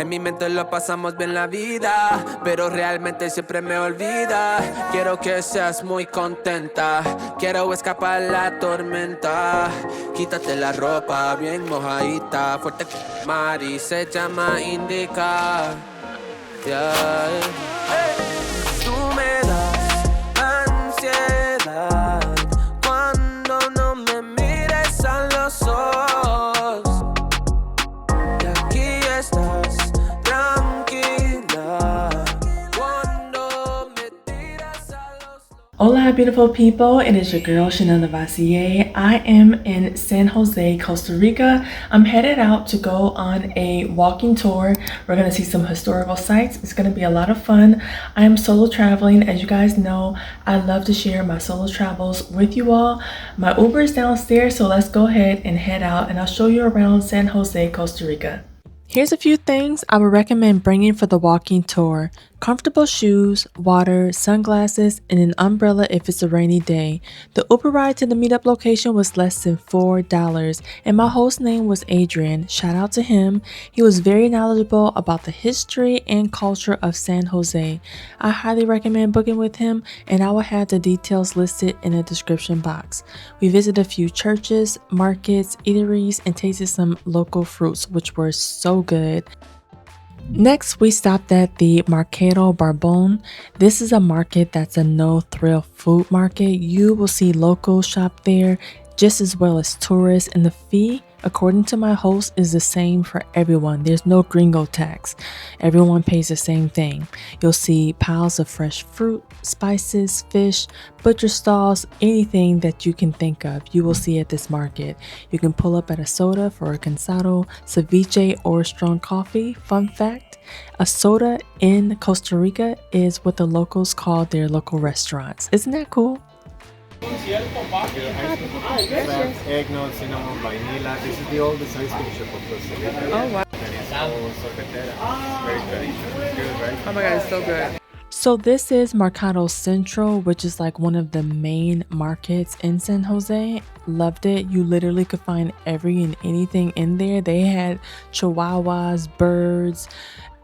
En mi mente lo pasamos bien la vida, pero realmente siempre me olvida. Quiero que seas muy contenta, quiero escapar la tormenta. Quítate la ropa bien mojadita, fuerte mar y se llama indica. Yeah. Tú me das ansiedad cuando no me mires a los ojos. Y aquí estás tranquila cuando me tiras a los ojos. Hola beautiful people, it is your girl chanellenovosey. I am in San Jose, Costa Rica. I'm headed out to go on a walking tour. We're going to see some historical sites. It's going to be a lot of fun. I am solo traveling. As you guys know, I love to share my solo travels with you all. My Uber is downstairs, so let's go ahead and head out and I'll show you around San Jose, Costa Rica. Here's a few things I would recommend bringing for the walking tour. Comfortable shoes, water, sunglasses, and an umbrella if it's a rainy day. The Uber ride to the meetup location was less than $4, and my host's name was Adrian. Shout out to him. He was very knowledgeable about the history and culture of San Jose. I highly recommend booking with him, and I will have the details listed in the description box. We visited a few churches, markets, eateries, and tasted some local fruits, which were so good. Next, we stopped at the Mercado Barbon. This is a market that's a no-thrill food market. You will see locals shop there just as well as tourists, and the fee, according to my host, is the same for everyone. There's no gringo tax. Everyone pays the same thing. You'll see piles of fresh fruit, spices, fish, butcher stalls, anything that you can think of, you will see at this market. You can pull up at a soda for a cansado, ceviche, or strong coffee. Fun fact, a soda in Costa Rica is what the locals call their local restaurants. Isn't that cool? Eggnog, cinnamon, vanilla. This is the oldest ice cream shop of Costa Rica. Oh, wow. And it's called Socatera. It's very traditional. It's good, right? Oh my god, it's so good. So this is Mercado Central, which is like one of the main markets in San Jose. Loved it. You literally could find every and anything in there. They had chihuahuas, birds,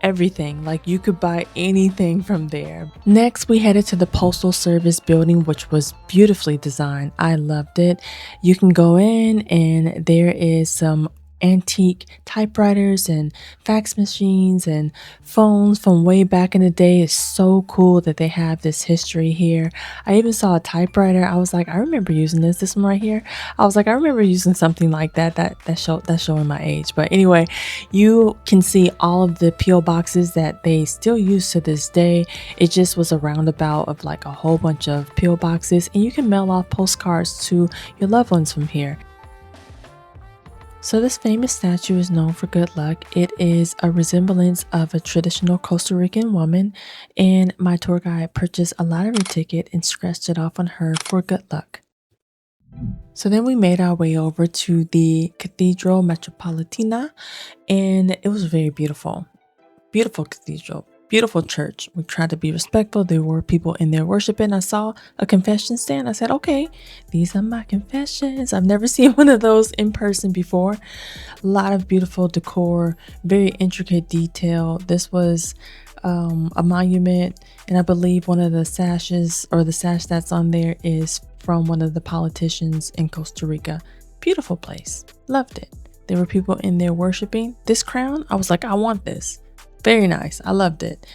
everything. Like you could buy anything from there. Next, we headed to the Postal Service building, which was beautifully designed. I loved it. You can go in and there is some antique typewriters and fax machines and phones from way back in the day. It's so cool that they have this history here. I even saw a typewriter. I was like, I remember using this one right here. I was like, I remember using something like that's showing my age. But anyway, you can see all of the PO boxes that they still use to this day. It just was a roundabout of like a whole bunch of PO boxes, and you can mail off postcards to your loved ones from here. So this famous statue is known for good luck. It is a resemblance of a traditional Costa Rican woman, and my tour guide purchased a lottery ticket and scratched it off on her for good luck. So then we made our way over to the Cathedral Metropolitana, and it was very beautiful. Beautiful cathedral. Beautiful church. We tried to be respectful. There were people in there worshiping. I saw a confession stand. I said, okay, these are my confessions. I've never seen one of those in person before. A lot of beautiful decor, very intricate detail. This was a monument, and I believe one of the sashes, or the sash that's on there, is from one of the politicians in Costa Rica. Beautiful place. Loved it. There were people in there worshiping. This crown, I was like, I want this. Very nice. I loved it.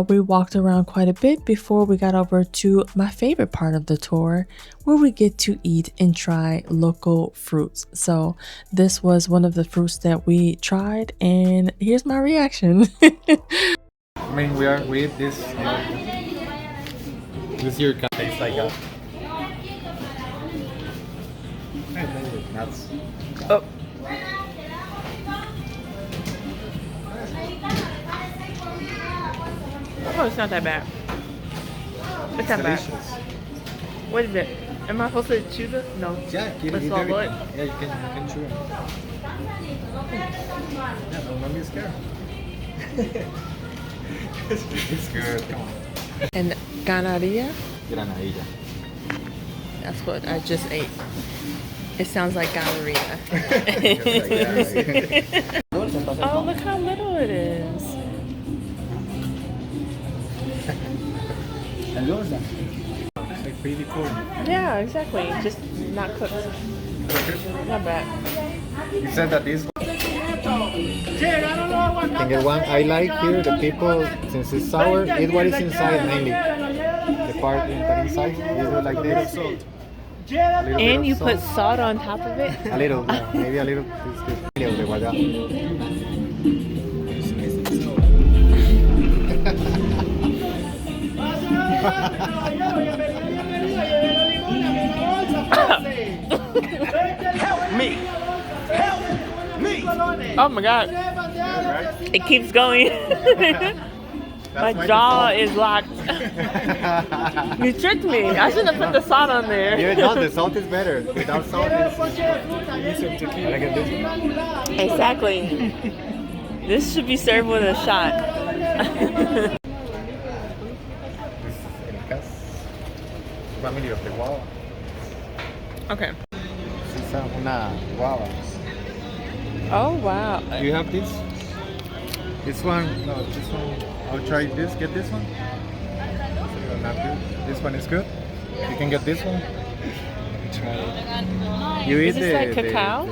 We walked around quite a bit before we got over to my favorite part of the tour, where we get to eat and try local fruits. So this was one of the fruits that we tried, and here's my reaction. I mean, we eat this. This here kind of tastes like a. Nuts. Oh. Oh, it's not that bad. It's not bad. Wait a minute. Am I supposed to chew this? No. Yeah, Let's swallow it. Yeah, you can chew it. Yeah, don't be scared. It's good. Come on. And ganaria? Granadilla. That's what I just ate. It sounds like gonorrhea. Oh, look how little it is. It's like pretty cool. Yeah, exactly. Just not cooked. Not bad. You said that this one can get one. I like here the people, since it's sour, eat what is inside mainly. The part that inside, you do like this. And you put salt on top of it? A little, yeah, maybe a little. De guardado. Help me! Help me! Oh my god. It keeps going. My jaw is locked. You tricked me. I should have put the salt on there. Yeah, no, the salt is better. Without salt, it's I get this one. Exactly. This should be served with a shot. This is el cas. Family of the guava. Okay. This is una guava. Oh wow. Do you have this? This one? No, this one. I'll try this. Get this one. Not good. This one is good. You can get this one. Try it. You Is eat this like cacao?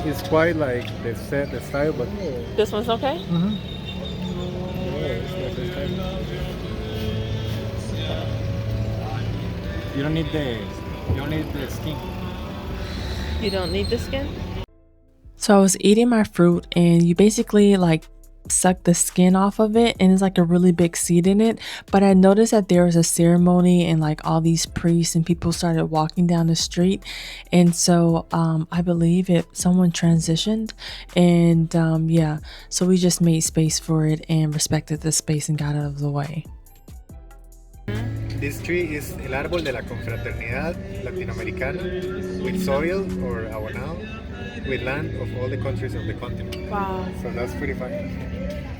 It's quite like the style, but This one's okay? you don't need the skin. You don't need the skin? So I was eating my fruit and you basically like suck the skin off of it and it's like a really big seed in it. But I noticed that there was a ceremony and like all these priests and people started walking down the street. And so I believe someone transitioned and yeah, so we just made space for it and respected the space and got out of the way. This tree is el árbol de la confraternidad latinoamericana with soil or abonado with land of all the countries of the continent. Wow. So that's pretty fun.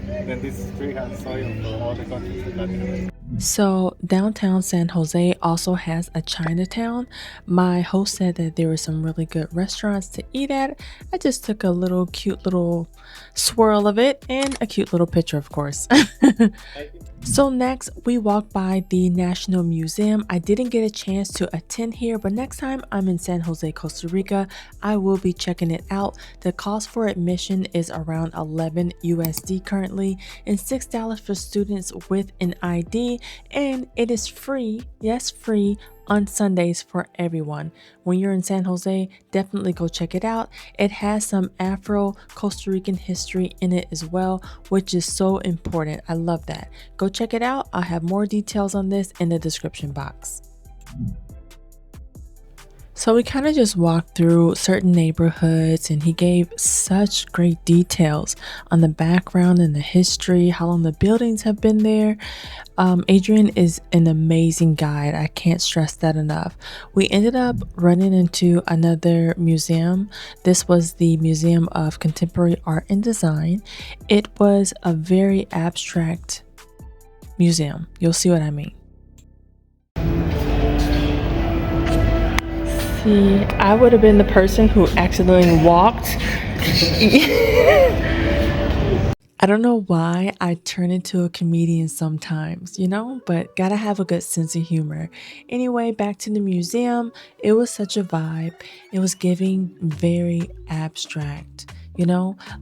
Then this tree has soil for all the countries of Latin America. So downtown San Jose also has a Chinatown. My host said that there were some really good restaurants to eat at. I just took a cute little swirl of it and a cute little picture, of course. So next we walked by the National Museum. I didn't get a chance to attend here, but next time I'm in San Jose, Costa Rica, I will be checking it out. The cost for admission is around 11 USD currently and $6 for students with an ID, and it is free, yes, free on Sundays for everyone. When you're in San Jose, definitely go check it out. It has some Afro Costa Rican history in it as well, which is so important. I love that. Go check it out. I'll have more details on this in the description box. So we kind of just walked through certain neighborhoods and he gave such great details on the background and the history, how long the buildings have been there. Adrian is an amazing guide. I can't stress that enough. We ended up running into another museum. This was the Museum of Contemporary Art and Design. It was a very abstract museum. You'll see what I mean. See, I would have been the person who accidentally walked. I don't know why I turn into a comedian sometimes, but gotta have a good sense of humor. Anyway, back to the museum. It was such a vibe. It was giving very abstract.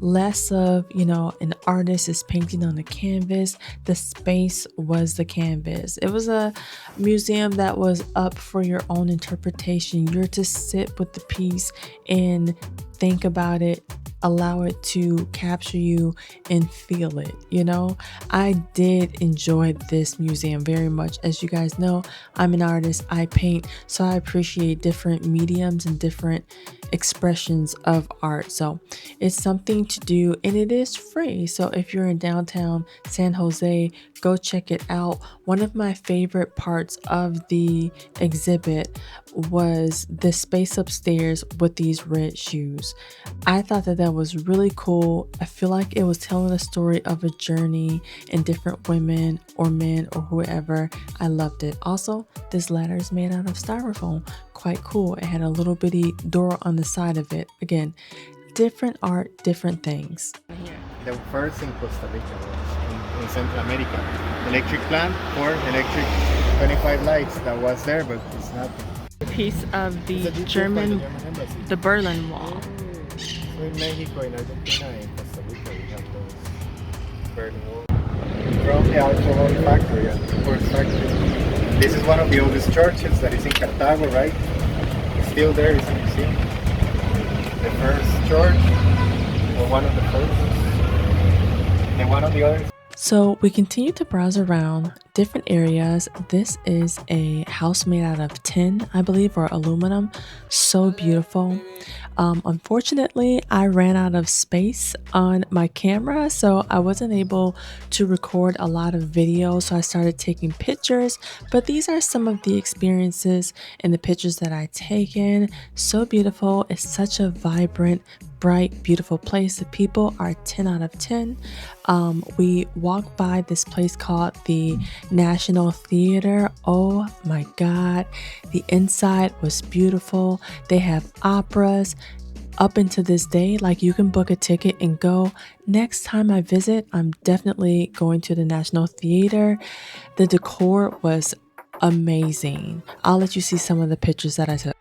Less of, an artist is painting on a canvas. The space was the canvas. It was a museum that was up for your own interpretation. You're to sit with the piece and think about it, allow it to capture you and feel it. I did enjoy this museum very much. As you guys know, I'm an artist, I paint, so I appreciate different mediums and different expressions of art. So it's something to do and it is free. So if you're in downtown San Jose, go check it out. One of my favorite parts of the exhibit was the space upstairs with these red shoes. I thought that was really cool. I feel like it was telling a story of a journey and different women or men or whoever. I loved it. Also, this ladder is made out of styrofoam. Quite cool. It had a little bitty door on the side of it. Again, different art, different things. The first in Costa Rica was in Central America. Electric plant for electric 25 lights that was there, but it's not. Piece of the German, embassy. the Berlin Wall. So in Mexico, in Argentina, in Costa Rica, we have those Berlin Wall. From the alcohol factory and import factory. This is one of the oldest churches that is in Cartago, right? It's still there, it's a museum. The first church, or one of the first, and one of the others. So we continue to browse around different areas. This is a house made out of tin, I believe, or aluminum. So beautiful. Unfortunately, I ran out of space on my camera, so I wasn't able to record a lot of video. So I started taking pictures, but these are some of the experiences and the pictures that I taken. So beautiful. It's such a vibrant, bright, beautiful place. The people are 10 out of 10. We walked by this place called the National Theater. Oh my God. The inside was beautiful. They have operas. Up until this day, like, you can book a ticket and go. Next time I visit, I'm definitely going to the National Theater. The decor was amazing. I'll let you see some of the pictures that I took.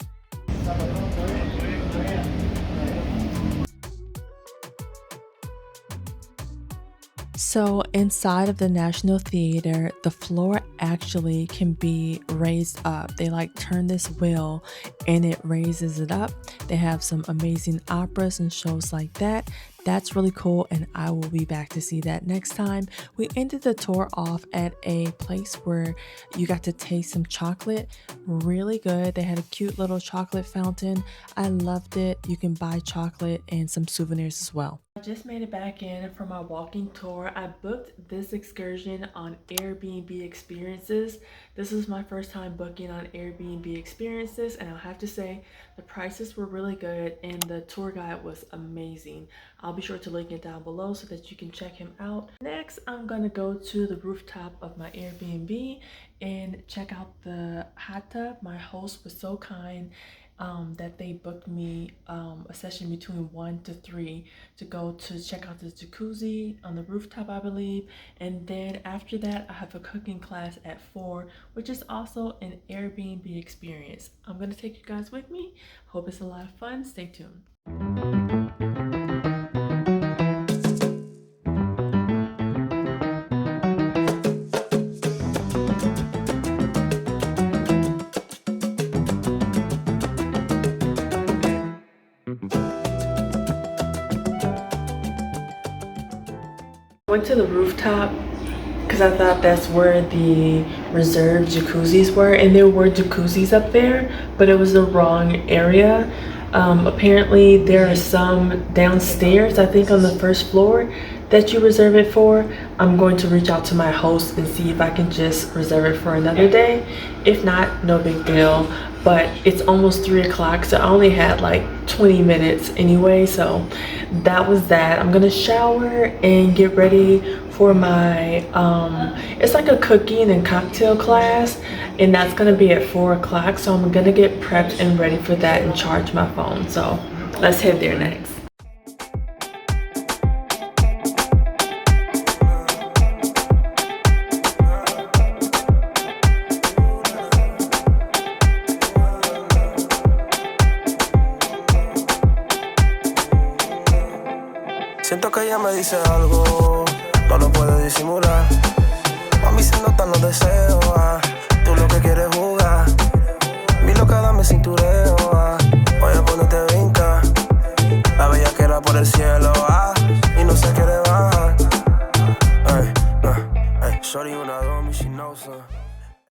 So inside of the National Theater, the floor actually can be raised up. They like turn this wheel and it raises it up. They have some amazing operas and shows like that. That's really cool, and I will be back to see that next time. We ended the tour off at a place where you got to taste some chocolate. Really good. They had a cute little chocolate fountain. I loved it. You can buy chocolate and some souvenirs as well. I just made it back in from my walking tour. I booked this excursion on Airbnb Experiences. This is my first time booking on Airbnb Experiences, and I'll have to say the prices were really good and the tour guide was amazing. I'll be sure to link it down below so that you can check him out. Next, I'm gonna go to the rooftop of my Airbnb and check out the hot tub. My host was so kind that they booked me a session between 1 to 3 to go to check out the jacuzzi on the rooftop, I believe. And then after that, I have a cooking class at 4, which is also an Airbnb experience. I'm gonna take you guys with me. Hope it's a lot of fun. Stay tuned. Went to the rooftop because I thought that's where the reserved jacuzzis were, and there were jacuzzis up there, but it was the wrong area. Apparently there are some downstairs, I think on the first floor, that you reserve it for. I'm going to reach out to my host and see if I can just reserve it for another day. If not, no big deal. But it's almost 3 o'clock, so I only had like 20 minutes anyway, so that was that. I'm gonna shower and get ready for my it's like a cooking and cocktail class, and that's gonna be at 4 o'clock, so I'm gonna get prepped and ready for that and charge my phone. So let's head there next. Siento que ella me dice algo, no lo puede disimular. Mami, se notan los deseos, tú lo que quieres jugar. Mi loca, dame cintureo, voy a ponerte vinca. La bellaquera por el cielo,